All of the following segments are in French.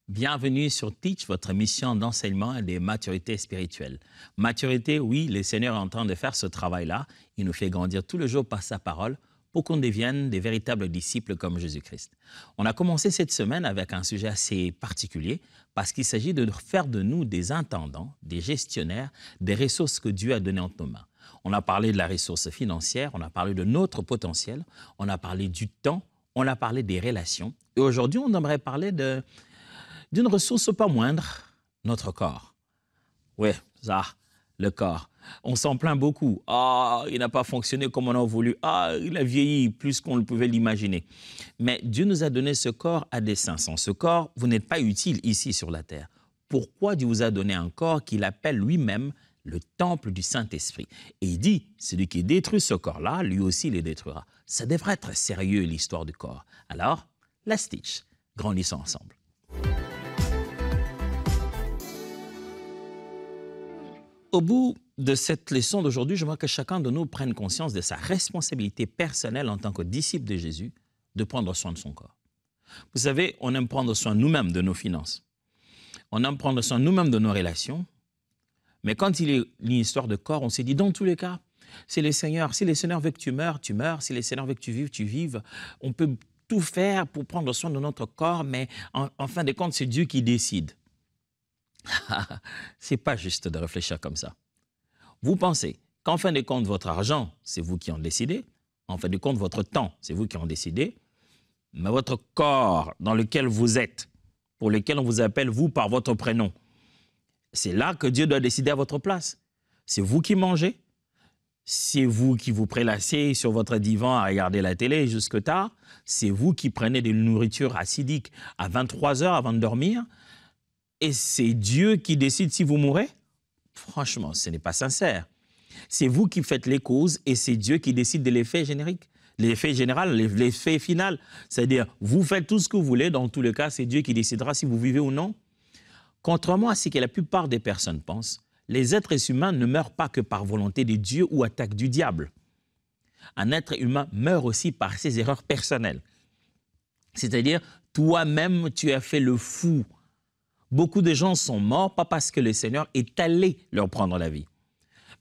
Bienvenue sur Teach, votre mission d'enseignement et de maturité spirituelle. Maturité, oui, le Seigneur est en train de faire ce travail-là. Il nous fait grandir tous les jours par sa parole pour qu'on devienne des véritables disciples comme Jésus-Christ. On a commencé cette semaine avec un sujet assez particulier parce qu'il s'agit de faire de nous des intendants, des gestionnaires, des ressources que Dieu a données entre nos mains. On a parlé de la ressource financière, on a parlé de notre potentiel, on a parlé du temps, on a parlé des relations. Et aujourd'hui, on aimerait parler d'une ressource pas moindre, notre corps. Oui, ça, le corps. On s'en plaint beaucoup. Ah, il n'a pas fonctionné comme on a voulu. Ah, il a vieilli plus qu'on ne pouvait l'imaginer. Mais Dieu nous a donné ce corps à dessein. Sans ce corps, vous n'êtes pas utile ici sur la terre. Pourquoi Dieu vous a donné un corps qu'il appelle lui-même le temple du Saint-Esprit? Et il dit, celui qui détruit ce corps-là, lui aussi le détruira. Ça devrait être sérieux, l'histoire du corps. Alors, let's teach. Grandissons ensemble. Au bout de cette leçon d'aujourd'hui, j'aimerais que chacun de nous prenne conscience de sa responsabilité personnelle en tant que disciple de Jésus de prendre soin de son corps. Vous savez, on aime prendre soin nous-mêmes de nos finances. On aime prendre soin nous-mêmes de nos relations. Mais quand il est une histoire de corps, on s'est dit, dans tous les cas, c'est le Seigneur. Si le Seigneur veut que tu meurs, tu meurs. Si le Seigneur veut que tu vives. On peut tout faire pour prendre soin de notre corps, mais en fin de compte, c'est Dieu qui décide. C'est pas juste de réfléchir comme ça. Vous pensez qu'en fin de compte, votre argent, c'est vous qui en décidez. En fin de compte, votre temps, c'est vous qui en décidez. Mais votre corps dans lequel vous êtes, pour lequel on vous appelle vous par votre prénom, c'est là que Dieu doit décider à votre place. C'est vous qui mangez. C'est vous qui vous prélassez sur votre divan à regarder la télé jusque tard. C'est vous qui prenez des nourritures acidiques à 23 heures avant de dormir. Et c'est Dieu qui décide si vous mourrez? Franchement, ce n'est pas sincère. C'est vous qui faites les causes et c'est Dieu qui décide de l'effet générique, l'effet général, l'effet final. C'est-à-dire, vous faites tout ce que vous voulez, dans tous les cas, c'est Dieu qui décidera si vous vivez ou non. Contrairement à ce que la plupart des personnes pensent, les êtres humains ne meurent pas que par volonté de Dieu ou attaque du diable. Un être humain meurt aussi par ses erreurs personnelles. C'est-à-dire, toi-même, tu as fait le fou. Beaucoup de gens sont morts, pas parce que le Seigneur est allé leur prendre la vie.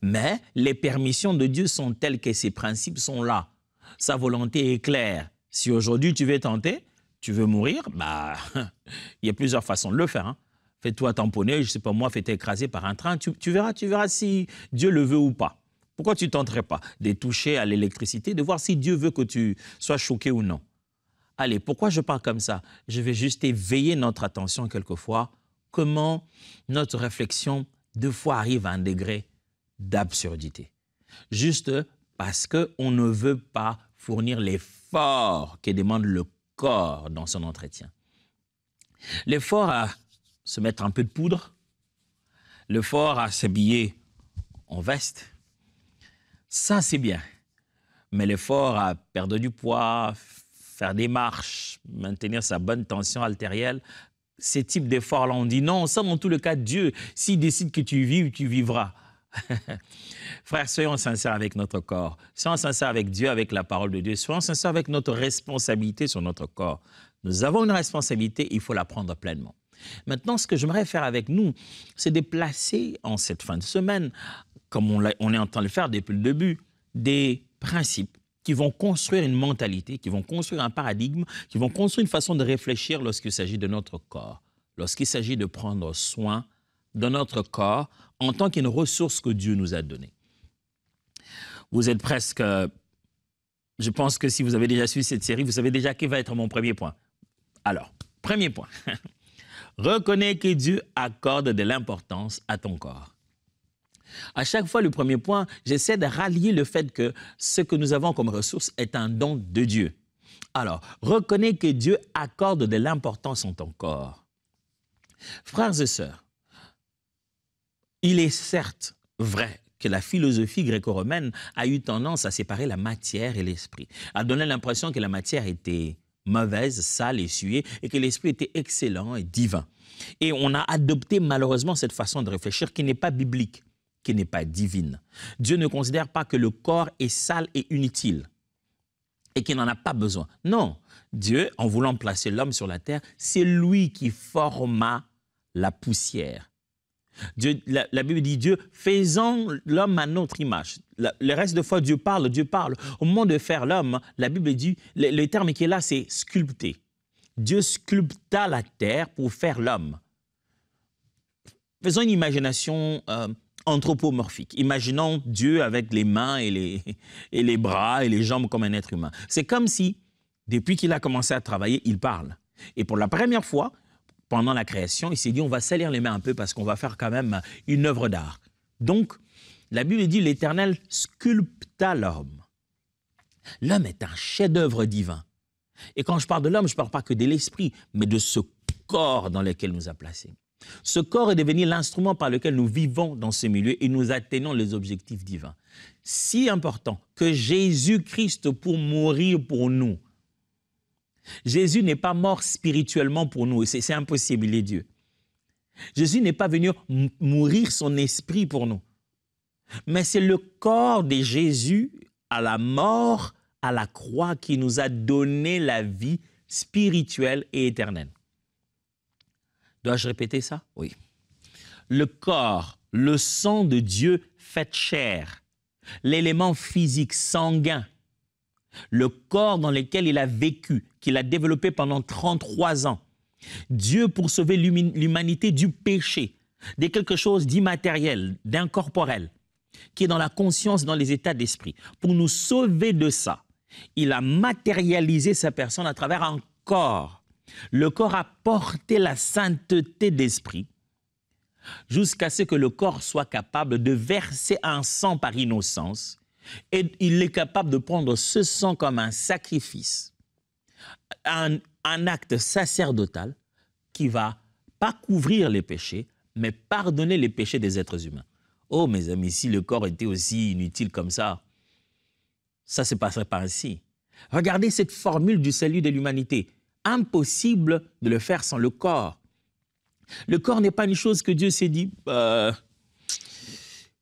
Mais les permissions de Dieu sont telles que ses principes sont là. Sa volonté est claire. Si aujourd'hui tu veux tenter, tu veux mourir, il y a plusieurs façons de le faire. Fais-toi tamponner, je ne sais pas moi, fais-toi écraser par un train. Tu verras si Dieu le veut ou pas. Pourquoi tu ne tenterais pas de toucher à l'électricité, de voir si Dieu veut que tu sois choqué ou non? Allez, pourquoi je parle comme ça? Je vais juste éveiller notre attention quelquefois. Comment notre réflexion, deux fois, arrive à un degré d'absurdité. Juste parce qu'on ne veut pas fournir l'effort que demande le corps dans son entretien. L'effort à se mettre un peu de poudre, l'effort à s'habiller en veste, ça c'est bien. Mais l'effort à perdre du poids, faire des marches, maintenir sa bonne tension artérielle, ces types d'efforts-là, on dit non, ça dans tout le cas, Dieu, s'il décide que tu vives, tu vivras. Frères, soyons sincères avec notre corps, soyons sincères avec Dieu, avec la parole de Dieu, soyons sincères avec notre responsabilité sur notre corps. Nous avons une responsabilité, il faut la prendre pleinement. Maintenant, ce que j'aimerais faire avec nous, c'est de placer en cette fin de semaine, comme on est en train de le faire depuis le début, des principes qui vont construire une mentalité, qui vont construire un paradigme, qui vont construire une façon de réfléchir lorsqu'il s'agit de notre corps, lorsqu'il s'agit de prendre soin de notre corps en tant qu'une ressource que Dieu nous a donnée. Vous êtes presque... Je pense que si vous avez déjà suivi cette série, vous savez déjà quel va être mon premier point. Alors, premier point. Reconnais que Dieu accorde de l'importance à ton corps. À chaque fois, le premier point, j'essaie de rallier le fait que ce que nous avons comme ressource est un don de Dieu. Alors, reconnais que Dieu accorde de l'importance à ton corps. Frères et sœurs, il est certes vrai que la philosophie gréco-romaine a eu tendance à séparer la matière et l'esprit, à donner l'impression que la matière était mauvaise, sale, essuyée, et que l'esprit était excellent et divin. Et on a adopté malheureusement cette façon de réfléchir qui n'est pas biblique, qui n'est pas divine. Dieu ne considère pas que le corps est sale et inutile. et qui n'en a pas besoin. Non, Dieu, en voulant placer l'homme sur la terre, c'est lui qui forma la poussière. Dieu, la Bible dit, Dieu, faisant l'homme à notre image. Le reste de fois, Dieu parle, Dieu parle. Au moment de faire l'homme, la Bible dit, le terme qui est là, c'est sculpter. Dieu sculpta la terre pour faire l'homme. Faisons une imagination anthropomorphique. Imaginons Dieu avec les mains et les bras et les jambes comme un être humain. C'est comme si, depuis qu'il a commencé à travailler, il parle. Et pour la première fois, pendant la création, il s'est dit, on va salir les mains un peu parce qu'on va faire quand même une œuvre d'art. Donc, la Bible dit, l'Éternel sculpta l'homme. L'homme est un chef-d'œuvre divin. Et quand je parle de l'homme, je ne parle pas que de l'esprit, mais de ce corps dans lequel nous a placés. Ce corps est devenu l'instrument par lequel nous vivons dans ce milieu et nous atteignons les objectifs divins. Si important que Jésus-Christ pour mourir pour nous. Jésus n'est pas mort spirituellement pour nous, c'est impossible, il est Dieu. Jésus n'est pas venu mourir son esprit pour nous. Mais c'est le corps de Jésus à la mort, à la croix, qui nous a donné la vie spirituelle et éternelle. Dois-je répéter ça? Oui. Le corps, le sang de Dieu fait chair, l'élément physique sanguin, le corps dans lequel il a vécu, qu'il a développé pendant 33 ans. Dieu, pour sauver l'humanité du péché, de quelque chose d'immatériel, d'incorporel, qui est dans la conscience, dans les états d'esprit. Pour nous sauver de ça, il a matérialisé sa personne à travers un corps. Le corps a porté la sainteté d'esprit jusqu'à ce que le corps soit capable de verser un sang par innocence. Et il est capable de prendre ce sang comme un sacrifice, un acte sacerdotal qui va pas couvrir les péchés, mais pardonner les péchés des êtres humains. Oh mes amis, si le corps était aussi inutile comme ça ne se passerait pas ainsi. Regardez cette formule du salut de l'humanité. Impossible de le faire sans le corps. Le corps n'est pas une chose que Dieu s'est dit...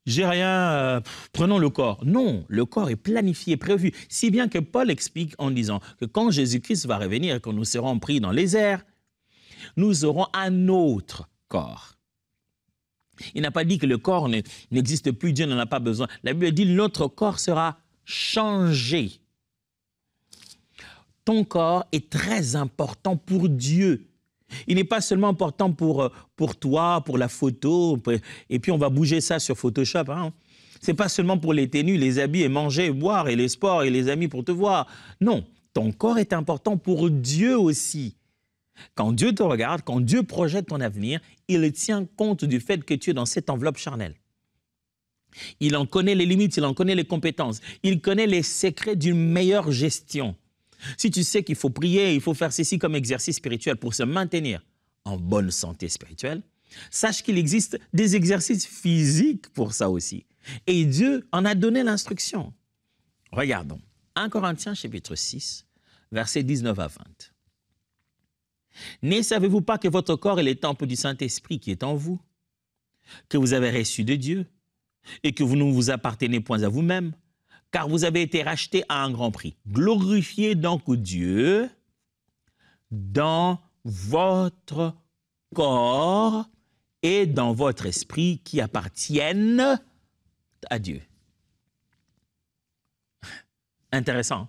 j'ai rien, prenons le corps. Non, le corps est planifié, prévu. Si bien que Paul explique en disant que quand Jésus-Christ va revenir et que nous serons pris dans les airs, nous aurons un autre corps. Il n'a pas dit que le corps n'existe plus, Dieu n'en a pas besoin. La Bible dit que notre corps sera changé. Ton corps est très important pour Dieu. Il n'est pas seulement important pour toi, pour la photo, et puis on va bouger ça sur Photoshop. Hein. Ce n'est pas seulement pour les tenues, les habits, et manger, et boire, et les sports, et les amis pour te voir. Non, ton corps est important pour Dieu aussi. Quand Dieu te regarde, quand Dieu projette ton avenir, il tient compte du fait que tu es dans cette enveloppe charnelle. Il en connaît les limites, il en connaît les compétences, il connaît les secrets d'une meilleure gestion. Si tu sais qu'il faut prier, il faut faire ceci comme exercice spirituel pour se maintenir en bonne santé spirituelle, sache qu'il existe des exercices physiques pour ça aussi. Et Dieu en a donné l'instruction. Regardons, 1 Corinthiens chapitre 6, versets 19 à 20. « Ne savez-vous pas que votre corps est le temple du Saint-Esprit qui est en vous, que vous avez reçu de Dieu, et que vous ne vous appartenez point à vous-même, car vous avez été rachetés à un grand prix. Glorifiez donc Dieu dans votre corps et dans votre esprit qui appartiennent à Dieu. » Intéressant.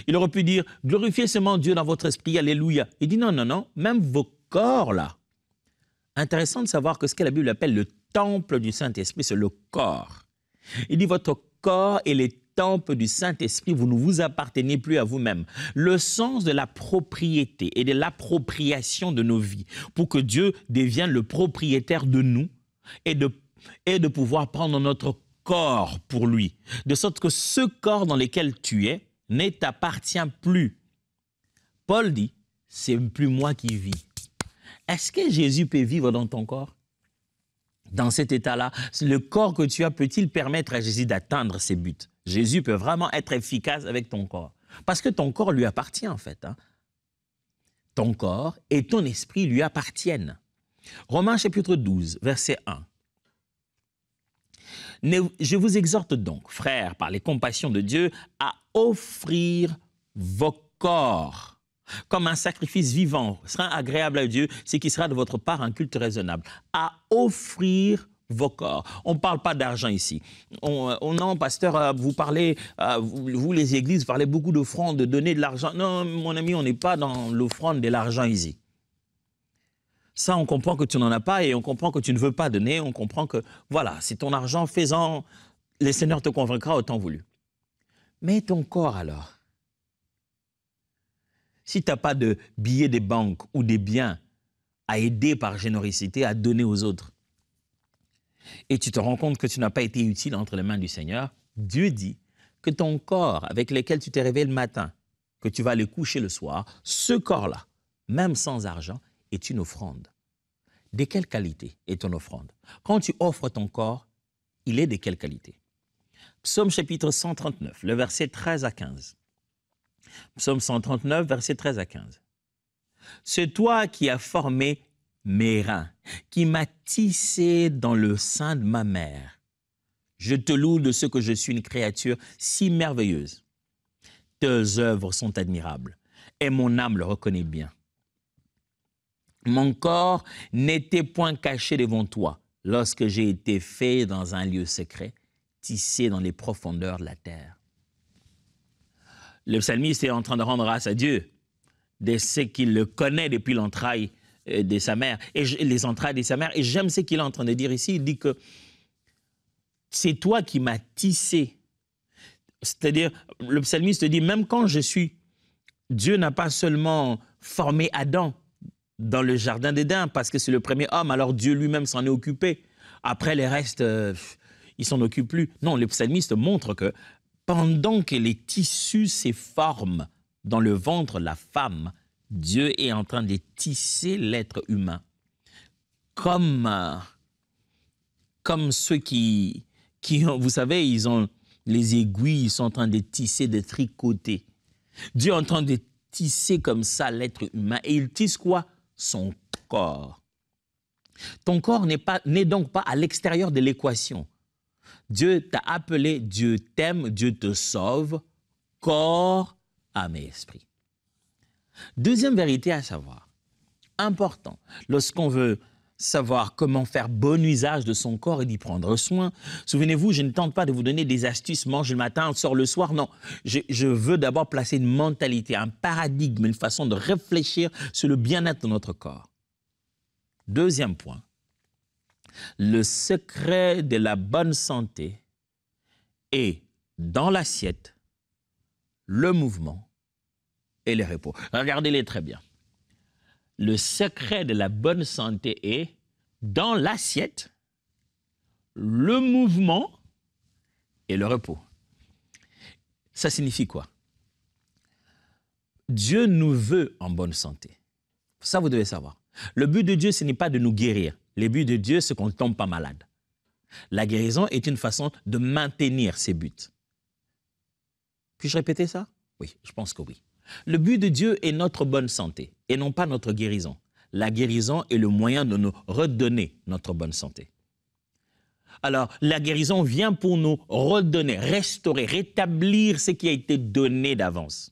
Il aurait pu dire, glorifiez seulement Dieu dans votre esprit, alléluia. Il dit non, non, non, même vos corps là. Intéressant de savoir que ce que la Bible appelle le temple du Saint-Esprit, c'est le corps. Il dit votre corps est le temple du Saint-Esprit, vous ne vous appartenez plus à vous-même. Le sens de la propriété et de l'appropriation de nos vies pour que Dieu devienne le propriétaire de nous et de pouvoir prendre notre corps pour lui. De sorte que ce corps dans lequel tu es ne t'appartient plus. Paul dit, c'est plus moi qui vis. Est-ce que Jésus peut vivre dans ton corps? Dans cet état-là, le corps que tu as peut-il permettre à Jésus d'atteindre ses buts? Jésus peut vraiment être efficace avec ton corps. Parce que ton corps lui appartient en fait. Hein. Ton corps et ton esprit lui appartiennent. Romains chapitre 12, verset 1. Je vous exhorte donc, frères, par les compassions de Dieu, à offrir vos corps comme un sacrifice vivant, sera agréable à Dieu, c'est qu'il sera de votre part un culte raisonnable. À offrir vos corps. On ne parle pas d'argent ici. Non, pasteur, vous parlez, vous les églises, vous parlez beaucoup d'offrandes, de donner de l'argent. Non, mon ami, on n'est pas dans l'offrande de l'argent ici. Ça, on comprend que tu n'en as pas et on comprend que tu ne veux pas donner. On comprend que, voilà, c'est ton argent, fais-en, le Seigneur te convaincra autant voulu. Mais ton corps alors, si tu n'as pas de billets des banques ou des biens à aider par générosité, à donner aux autres, et tu te rends compte que tu n'as pas été utile entre les mains du Seigneur, Dieu dit que ton corps avec lequel tu t'es réveillé le matin, que tu vas aller coucher le soir, ce corps-là, même sans argent, est une offrande. De quelle qualité est ton offrande? Quand tu offres ton corps, il est de quelle qualité? Psaume chapitre 139, le verset 13 à 15. Psaume 139, verset 13 à 15. C'est toi qui as formé mes reins, qui m'as tissé dans le sein de ma mère. Je te loue de ce que je suis une créature si merveilleuse. Tes œuvres sont admirables et mon âme le reconnaît bien. Mon corps n'était point caché devant toi lorsque j'ai été fait dans un lieu secret, tissé dans les profondeurs de la terre. Le psalmiste est en train de rendre grâce à Dieu de ce qu'il le connaît depuis l'entraille de sa mère, et les entrailles de sa mère. Et j'aime ce qu'il est en train de dire ici. Il dit que c'est toi qui m'as tissé. C'est-à-dire, le psalmiste dit, même quand je suis, Dieu n'a pas seulement formé Adam dans le jardin d'Éden, parce que c'est le premier homme, alors Dieu lui-même s'en est occupé. Après, les restes, il s'en occupe plus. Non, le psalmiste montre que pendant que les tissus se forment dans le ventre de la femme, Dieu est en train de tisser l'être humain. Comme ceux qui ont, vous savez, ils ont les aiguilles, ils sont en train de tisser, de tricoter. Dieu est en train de tisser comme ça l'être humain. Et il tisse quoi? Son corps. Ton corps n'est donc pas à l'extérieur de l'équation. Dieu t'a appelé, Dieu t'aime, Dieu te sauve, corps, âme et esprit. Deuxième vérité à savoir, important, lorsqu'on veut savoir comment faire bon usage de son corps et d'y prendre soin. Souvenez-vous, je ne tente pas de vous donner des astuces, mange le matin, sors le soir, non. Je veux d'abord placer une mentalité, un paradigme, une façon de réfléchir sur le bien-être de notre corps. Deuxième point, le secret de la bonne santé est dans l'assiette, le mouvement et le repos. Regardez-les très bien. Le secret de la bonne santé est dans l'assiette, le mouvement et le repos. Ça signifie quoi? Dieu nous veut en bonne santé. Ça, vous devez savoir. Le but de Dieu, ce n'est pas de nous guérir. Le but de Dieu, c'est qu'on ne tombe pas malade. La guérison est une façon de maintenir ses buts. Puis-je répéter ça? Oui, je pense que oui. Le but de Dieu est notre bonne santé et non pas notre guérison. La guérison est le moyen de nous redonner notre bonne santé. Alors, la guérison vient pour nous redonner, restaurer, rétablir ce qui a été donné d'avance.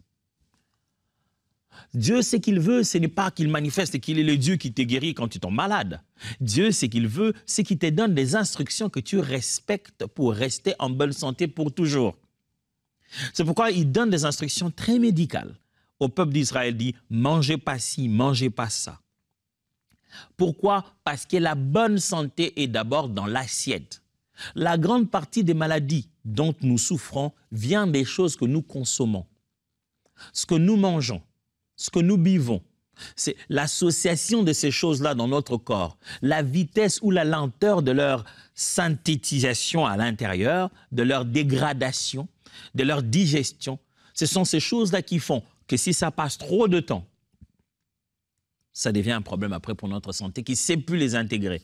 Dieu, ce qu'il veut, ce n'est pas qu'il manifeste qu'il est le Dieu qui te guérit quand tu tombes malade. Dieu, ce qu'il veut, c'est qu'il te donne des instructions que tu respectes pour rester en bonne santé pour toujours. C'est pourquoi il donne des instructions très médicales. Au peuple d'Israël, dit « mangez pas ci, mangez pas ça ». Pourquoi? Parce que la bonne santé est d'abord dans l'assiette. La grande partie des maladies dont nous souffrons vient des choses que nous consommons. Ce que nous mangeons, ce que nous buvons, c'est l'association de ces choses-là dans notre corps, la vitesse ou la lenteur de leur synthétisation à l'intérieur, de leur dégradation, de leur digestion. Ce sont ces choses-là qui font que si ça passe trop de temps, ça devient un problème après pour notre santé qui ne sait plus les intégrer.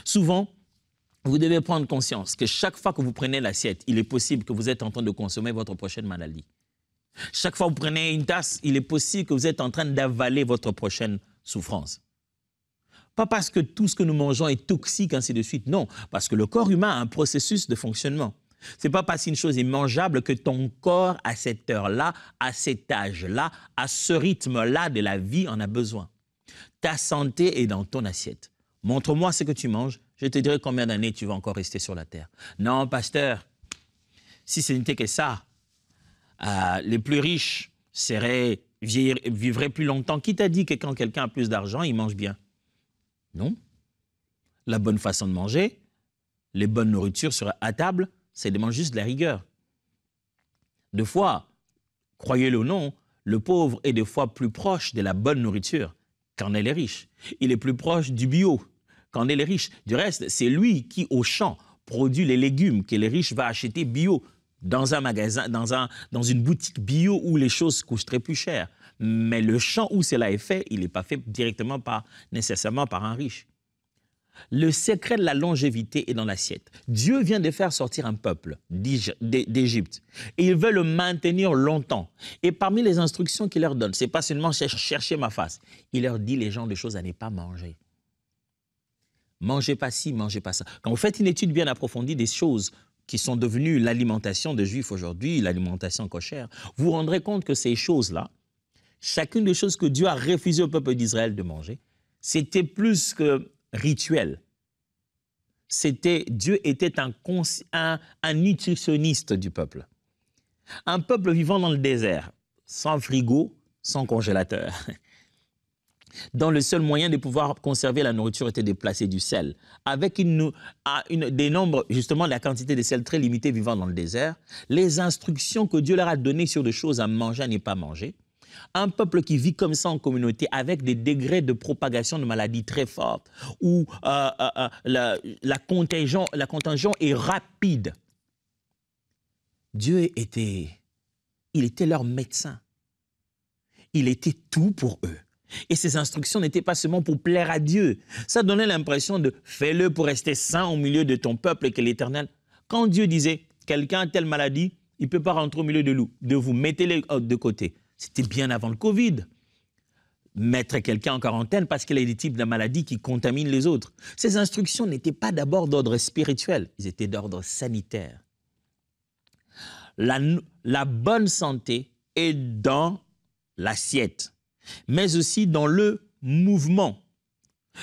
Souvent, vous devez prendre conscience que chaque fois que vous prenez l'assiette, il est possible que vous êtes en train de consommer votre prochaine maladie. Chaque fois que vous prenez une tasse, il est possible que vous êtes en train d'avaler votre prochaine souffrance. Pas parce que tout ce que nous mangeons est toxique, ainsi de suite. Non, parce que le corps humain a un processus de fonctionnement. Ce n'est pas parce qu'une chose est mangeable que ton corps, à cette heure-là, à cet âge-là, à ce rythme-là de la vie, en a besoin. Ta santé est dans ton assiette. Montre-moi ce que tu manges, je te dirai combien d'années tu vas encore rester sur la terre. Non, pasteur, si ce n'était que ça, les plus riches vivraient plus longtemps. Qui t'a dit que quand quelqu'un a plus d'argent, il mange bien? Non. La bonne façon de manger, les bonnes nourritures à table, c'est de manger juste de la rigueur. Deux fois, croyez-le ou non, le pauvre est des fois plus proche de la bonne nourriture qu'en est les riches. Il est plus proche du bio qu'en est les riches. Du reste, c'est lui qui, au champ, produit les légumes que les riches vont acheter bio dans un magasin, dans une boutique bio où les choses coûtent très plus cher. Mais le champ où cela est fait, il n'est pas fait directement nécessairement par un riche. Le secret de la longévité est dans l'assiette. Dieu vient de faire sortir un peuple d'Égypte et il veut le maintenir longtemps. Et parmi les instructions qu'il leur donne, ce n'est pas seulement chercher ma face. Il leur dit les gens des choses à ne pas manger. Mangez pas ci, mangez pas ça. Quand vous faites une étude bien approfondie des choses qui sont devenues l'alimentation des Juifs aujourd'hui, l'alimentation cochère, vous vous rendrez compte que ces choses-là, chacune des choses que Dieu a refusé au peuple d'Israël de manger, c'était plus que rituel. Dieu était un nutritionniste du peuple. Un peuple vivant dans le désert, sans frigo, sans congélateur, dont le seul moyen de pouvoir conserver la nourriture était de placer du sel. Avec des nombres, justement, la quantité de sel très limitée vivant dans le désert, les instructions que Dieu leur a données sur des choses à manger, à ne pas manger, un peuple qui vit comme ça en communauté avec des degrés de propagation de maladies très fortes, où la contagion est rapide. Dieu était leur médecin. Il était tout pour eux. Et ces instructions n'étaient pas seulement pour plaire à Dieu. Ça donnait l'impression de « fais-le pour rester sain au milieu de ton peuple et que l'Éternel ». Quand Dieu disait « quelqu'un a telle maladie, il ne peut pas rentrer au milieu de vous, mettez-les de côté ». C'était bien avant le Covid. Mettre quelqu'un en quarantaine parce qu'il a des types de maladies qui contaminent les autres. Ces instructions n'étaient pas d'abord d'ordre spirituel, ils étaient d'ordre sanitaire. La bonne santé est dans l'assiette, mais aussi dans le mouvement.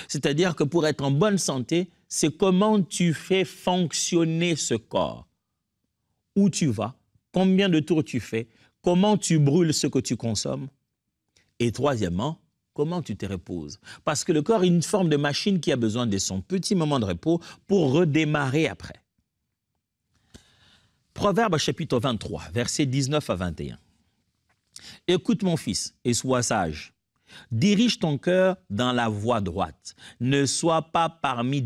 C'est-à-dire que pour être en bonne santé, c'est comment tu fais fonctionner ce corps. Où tu vas, combien de tours tu fais, comment tu brûles ce que tu consommes. Et troisièmement, comment tu te reposes. Parce que le corps est une forme de machine qui a besoin de son petit moment de repos pour redémarrer après. Proverbe chapitre 23, versets 19 à 21. « Écoute mon fils et sois sage. Dirige ton cœur dans la voie droite. Ne sois pas parmi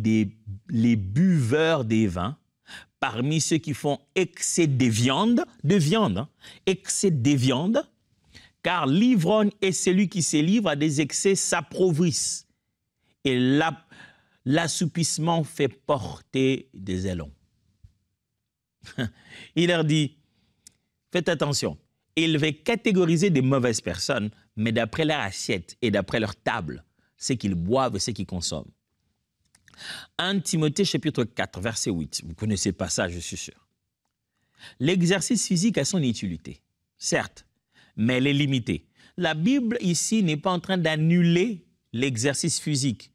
les buveurs des vins, parmi ceux qui font excès de viande, excès de viande, car l'ivrogne et celui qui se livre à des excès s'appauvrissent. Et l'assoupissement fait porter des ailerons. » Il leur dit, faites attention, il va catégoriser des mauvaises personnes, mais d'après leur assiette et d'après leur table, ce qu'ils boivent et ce qu'ils consomment. 1 Timothée chapitre 4, verset 8. Vous connaissez pas ça, je suis sûr. L'exercice physique a son utilité, certes, mais elle est limitée. La Bible ici n'est pas en train d'annuler l'exercice physique.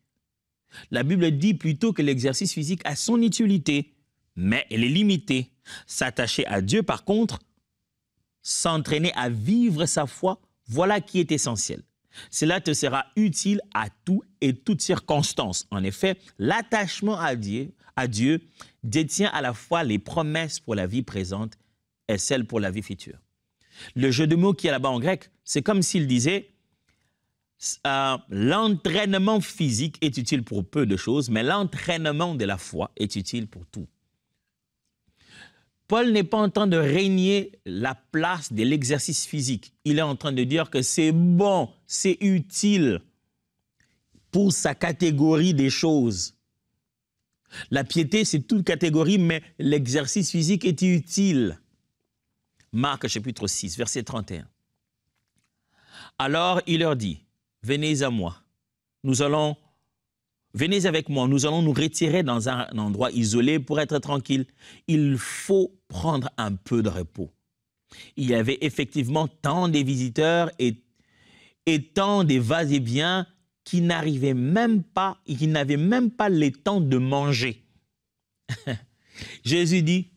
La Bible dit plutôt que l'exercice physique a son utilité, mais elle est limitée. S'attacher à Dieu, par contre, s'entraîner à vivre sa foi, voilà qui est essentiel. Cela te sera utile à tout et toutes circonstances. En effet, l'attachement à Dieu détient à la fois les promesses pour la vie présente et celles pour la vie future. Le jeu de mots qui est là-bas en grec, c'est comme s'il disait l'entraînement physique est utile pour peu de choses, mais l'entraînement de la foi est utile pour tout. Paul n'est pas en train de régner la place de l'exercice physique. Il est en train de dire que c'est bon, c'est utile pour sa catégorie des choses. La piété, c'est toute catégorie, mais l'exercice physique est utile. Marc chapitre 6, verset 31. Alors il leur dit, venez à moi, venez avec moi, nous allons nous retirer dans un endroit isolé pour être tranquille. Il faut prendre un peu de repos. Il y avait effectivement tant des visiteurs et tant des va-et-vient qui n'avaient même pas le temps de manger. Jésus dit,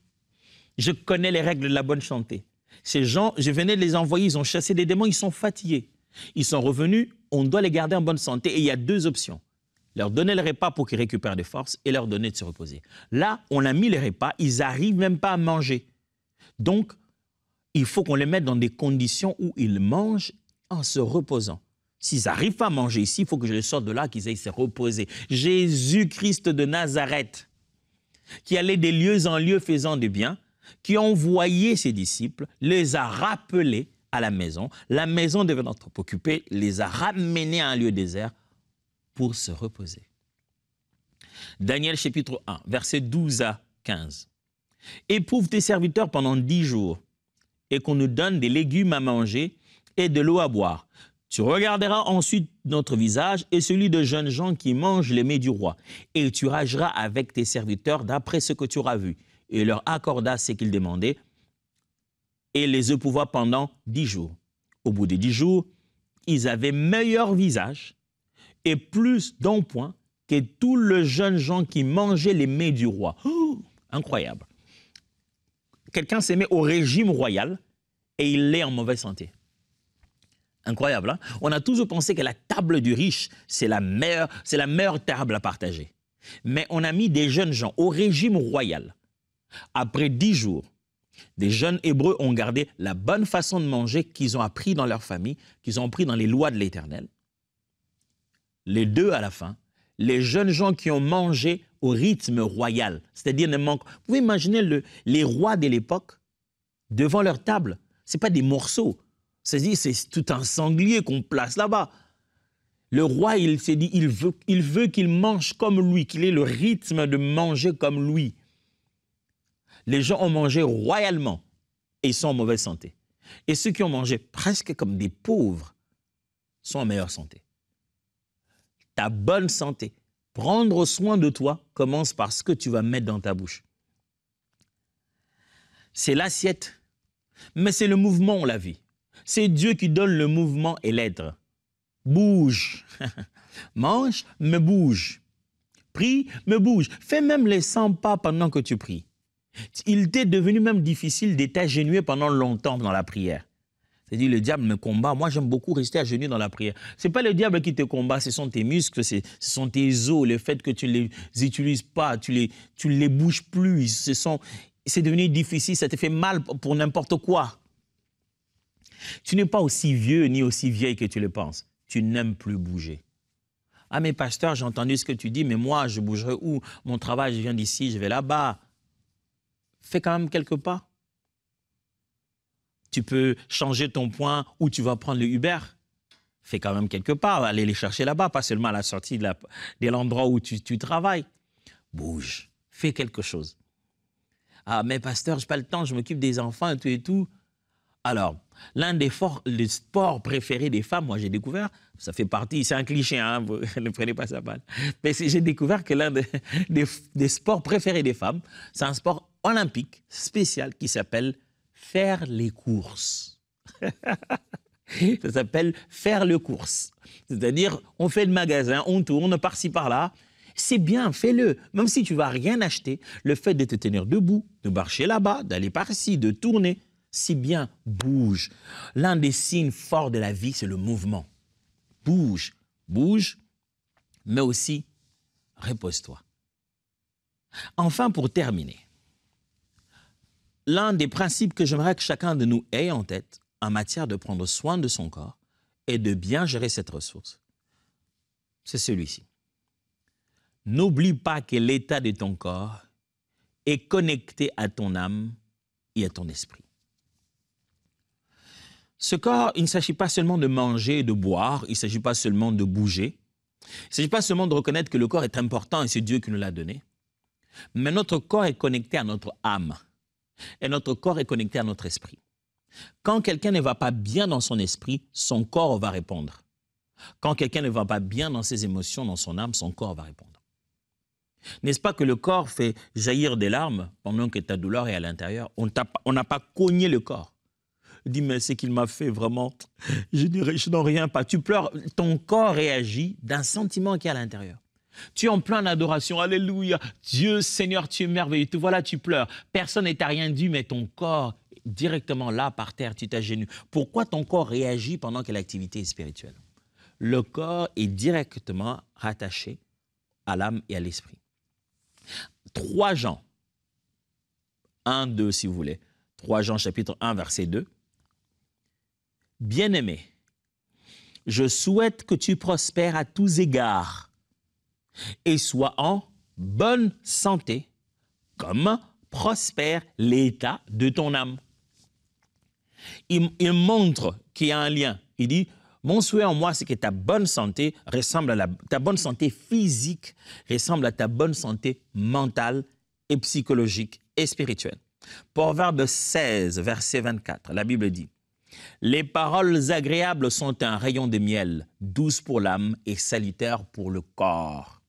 je connais les règles de la bonne santé. Ces gens, je venais de les envoyer, ils ont chassé des démons, ils sont fatigués. Ils sont revenus, on doit les garder en bonne santé et il y a deux options. Leur donner le repas pour qu'ils récupèrent des forces et leur donner de se reposer. Là, on a mis les repas, ils n'arrivent même pas à manger. Donc, il faut qu'on les mette dans des conditions où ils mangent en se reposant. S'ils n'arrivent pas à manger ici, il faut que je les sorte de là, qu'ils aillent se reposer. Jésus-Christ de Nazareth, qui allait des lieux en lieux faisant du bien, qui a envoyé ses disciples, les a rappelés à la maison devenant trop occupée, les a ramenés à un lieu désert pour se reposer. Daniel chapitre 1, versets 12 à 15. « Éprouve tes serviteurs pendant 10 jours, et qu'on nous donne des légumes à manger et de l'eau à boire. Tu regarderas ensuite notre visage et celui de jeunes gens qui mangent les mets du roi, et tu agiras avec tes serviteurs d'après ce que tu auras vu. » Et leur accorda ce qu'ils demandaient, et les éprouva pendant 10 jours. Au bout de 10 jours, ils avaient meilleur visage et plus d'empoint que tous les jeunes gens qui mangeaient les mets du roi. Oh, incroyable. Quelqu'un s'est mis au régime royal et il est en mauvaise santé. Incroyable, hein? On a toujours pensé que la table du riche, c'est la meilleure table à partager. Mais on a mis des jeunes gens au régime royal. Après 10 jours, des jeunes Hébreux ont gardé la bonne façon de manger qu'ils ont appris dans leur famille, qu'ils ont appris dans les lois de l'Éternel. Les deux à la fin, les jeunes gens qui ont mangé au rythme royal, c'est-à-dire vous pouvez imaginer les rois de l'époque devant leur table, ce n'est pas des morceaux, c'est-à-dire c'est tout un sanglier qu'on place là-bas. Le roi, il s'est dit, il veut qu'il mange comme lui, qu'il ait le rythme de manger comme lui. Les gens ont mangé royalement et ils sont en mauvaise santé. Et ceux qui ont mangé presque comme des pauvres sont en meilleure santé. Ta bonne santé, prendre soin de toi commence par ce que tu vas mettre dans ta bouche. C'est l'assiette, mais c'est le mouvement, la vie. C'est Dieu qui donne le mouvement et l'être. Bouge. Mange, mais bouge. Prie, mais bouge. Fais même les 100 pas pendant que tu pries. Il t'est devenu même difficile d'être agenouillé pendant longtemps dans la prière. C'est-à-dire, le diable me combat. Moi, j'aime beaucoup rester agenouillé dans la prière. Ce n'est pas le diable qui te combat, ce sont tes muscles, ce sont tes os, le fait que tu ne les utilises pas, tu les bouges plus. C'est devenu difficile, ça te fait mal pour n'importe quoi. Tu n'es pas aussi vieux ni aussi vieille que tu le penses. Tu n'aimes plus bouger. Ah, mais pasteur, j'ai entendu ce que tu dis, mais moi, je bougerai où? Mon travail, je viens d'ici, je vais là-bas. Fais quand même quelques pas. Tu peux changer ton point où tu vas prendre le Uber. Fais quand même quelques pas, aller les chercher là-bas, pas seulement à la sortie de l'endroit où tu travailles. Bouge, fais quelque chose. Ah, mais pasteur, je n'ai pas le temps, je m'occupe des enfants et tout et tout. Alors, l'un des sports préférés des femmes, moi j'ai découvert, ça fait partie, c'est un cliché, hein, vous ne prenez pas ça mal, mais j'ai découvert que l'un des sports préférés des femmes, c'est un sport olympique spécial qui s'appelle faire les courses. Ça s'appelle faire les courses. C'est-à-dire, on fait le magasin, on tourne par-ci par-là. C'est bien, fais-le. Même si tu ne vas rien acheter, le fait de te tenir debout, de marcher là-bas, d'aller par-ci, de tourner, c'est bien, bouge. L'un des signes forts de la vie, c'est le mouvement. Bouge, bouge, mais aussi repose-toi. Enfin, pour terminer, l'un des principes que j'aimerais que chacun de nous ait en tête en matière de prendre soin de son corps et de bien gérer cette ressource, c'est celui-ci. N'oublie pas que l'état de ton corps est connecté à ton âme et à ton esprit. Ce corps, il ne s'agit pas seulement de manger et de boire, il ne s'agit pas seulement de bouger, il ne s'agit pas seulement de reconnaître que le corps est important et c'est Dieu qui nous l'a donné, mais notre corps est connecté à notre âme et notre corps est connecté à notre esprit. Quand quelqu'un ne va pas bien dans son esprit, son corps va répondre. Quand quelqu'un ne va pas bien dans ses émotions, dans son âme, son corps va répondre. N'est-ce pas que le corps fait jaillir des larmes pendant que ta douleur est à l'intérieur? On n'a pas cogné le corps. Dis, mais c'est qu'il m'a fait vraiment, je n'en reviens pas. Tu pleures, ton corps réagit d'un sentiment qui est à l'intérieur. Tu es en plein adoration, alléluia, Dieu, Seigneur, tu es merveilleux. Voilà, tu pleures. Personne ne t'a rien dit, mais ton corps, directement là, par terre, tu t'agenouilles. Pourquoi ton corps réagit pendant que l'activité est spirituelle? Le corps est directement rattaché à l'âme et à l'esprit. 3 Jean, 1, 2 si vous voulez, 3 Jean chapitre 1, verset 2. Bien-aimé, je souhaite que tu prospères à tous égards et sois en bonne santé, comme prospère l'état de ton âme. Il montre qu'il y a un lien. Il dit, mon souhait en moi, c'est que ta bonne santé ressemble à ta bonne santé physique ressemble à ta bonne santé mentale et psychologique et spirituelle. Proverbe 16, verset 24, la Bible dit, les paroles agréables sont un rayon de miel, douces pour l'âme et salutaires pour le corps.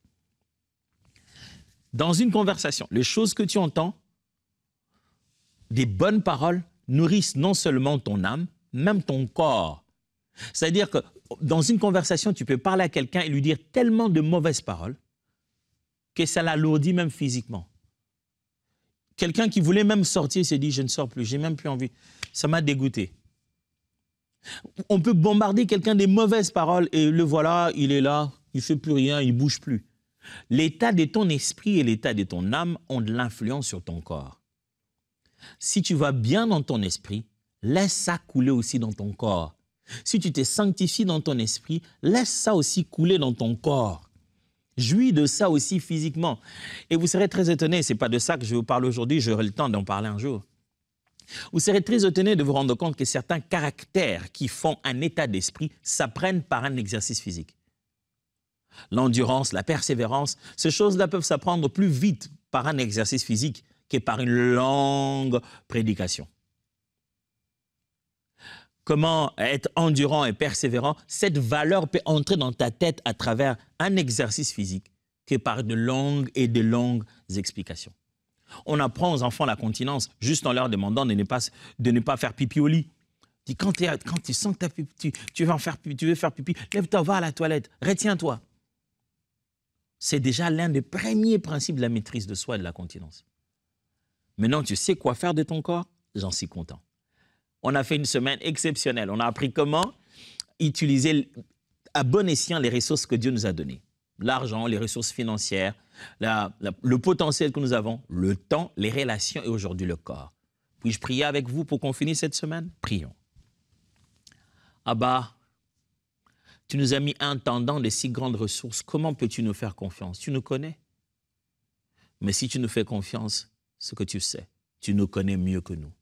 Dans une conversation, les choses que tu entends, des bonnes paroles nourrissent non seulement ton âme, même ton corps. C'est-à-dire que dans une conversation, tu peux parler à quelqu'un et lui dire tellement de mauvaises paroles que ça l'alourdit même physiquement. Quelqu'un qui voulait même sortir s'est dit, je ne sors plus, j'ai même plus envie. Ça m'a dégoûté. On peut bombarder quelqu'un des mauvaises paroles et le voilà, il est là, il ne fait plus rien, il ne bouge plus. L'état de ton esprit et l'état de ton âme ont de l'influence sur ton corps. Si tu vas bien dans ton esprit, laisse ça couler aussi dans ton corps. Si tu t'es sanctifié dans ton esprit, laisse ça aussi couler dans ton corps. Jouis de ça aussi physiquement. Et vous serez très étonnés, ce n'est pas de ça que je vous parle aujourd'hui, j'aurai le temps d'en parler un jour. Vous serez très étonné de vous rendre compte que certains caractères qui font un état d'esprit s'apprennent par un exercice physique. L'endurance, la persévérance, ces choses-là peuvent s'apprendre plus vite par un exercice physique que par une longue prédication. Comment être endurant et persévérant? Cette valeur peut entrer dans ta tête à travers un exercice physique que par de longues explications. On apprend aux enfants la continence juste en leur demandant de ne pas faire pipi au lit. Quand tu sens que tu veux faire pipi, lève-toi, va à la toilette, retiens-toi. C'est déjà l'un des premiers principes de la maîtrise de soi et de la continence. Maintenant, tu sais quoi faire de ton corps? J'en suis content. On a fait une semaine exceptionnelle. On a appris comment utiliser à bon escient les ressources que Dieu nous a données. L'argent, les ressources financières, le potentiel que nous avons, le temps, les relations et aujourd'hui le corps. Puis-je prier avec vous pour qu'on finisse cette semaine? Prions. Abba, tu nous as mis intendant de si grandes ressources. Comment peux-tu nous faire confiance? Tu nous connais. Mais si tu nous fais confiance, ce que tu sais, tu nous connais mieux que nous.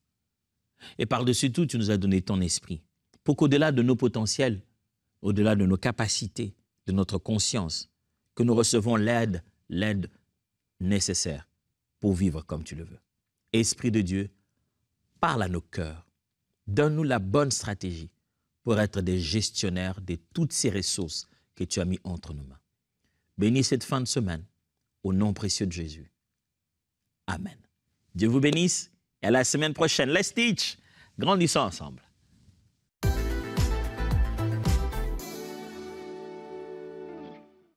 Et par-dessus tout, tu nous as donné ton esprit pour qu'au-delà de nos potentiels, au-delà de nos capacités, de notre conscience, que nous recevons l'aide nécessaire pour vivre comme tu le veux. Esprit de Dieu, parle à nos cœurs. Donne-nous la bonne stratégie pour être des gestionnaires de toutes ces ressources que tu as mis entre nos mains. Bénis cette fin de semaine au nom précieux de Jésus. Amen. Dieu vous bénisse et à la semaine prochaine. Let's teach. Grandissons ensemble.